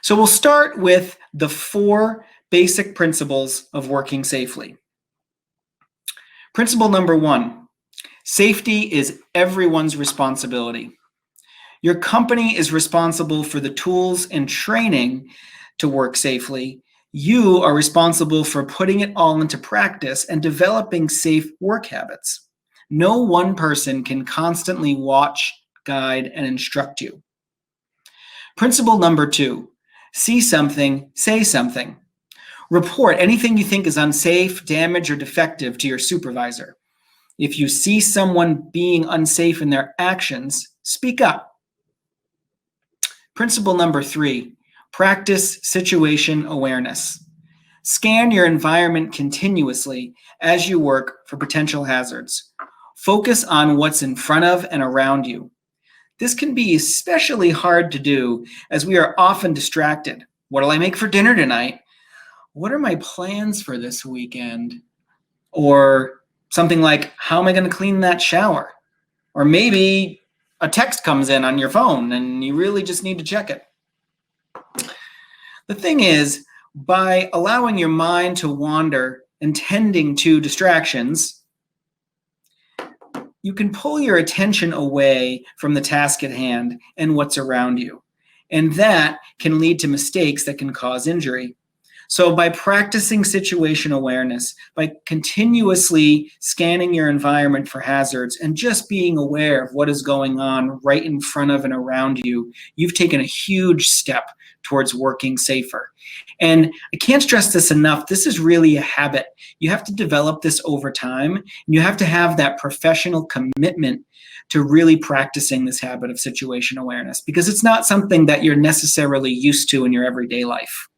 So we'll start with the 4 basic principles of working safely. Principle number 1, safety is everyone's responsibility. Your company is responsible for the tools and training to work safely. You are responsible for putting it all into practice and developing safe work habits. No one person can constantly watch, guide, and instruct you. Principle number 2, see something, say something. Report anything you think is unsafe, damaged, or defective to your supervisor. If you see someone being unsafe in their actions, speak up. Principle number 3, practice situation awareness. Scan your environment continuously as you work for potential hazards. Focus on what's in front of and around you. This can be especially hard to do as we are often distracted. What'll I make for dinner tonight? What are my plans for this weekend? Or something like, how am I going to clean that shower? Or maybe a text comes in on your phone and you really just need to check it. The thing is, by allowing your mind to wander and tending to distractions, you can pull your attention away from the task at hand and what's around you. And that can lead to mistakes that can cause injury. So by practicing situation awareness, by continuously scanning your environment for hazards and just being aware of what is going on right in front of and around you, you've taken a huge step towards working safer. And I can't stress this enough, this is really a habit. You have to develop this over time, and you have to have that professional commitment to really practicing this habit of situation awareness, because it's not something that you're necessarily used to in your everyday life.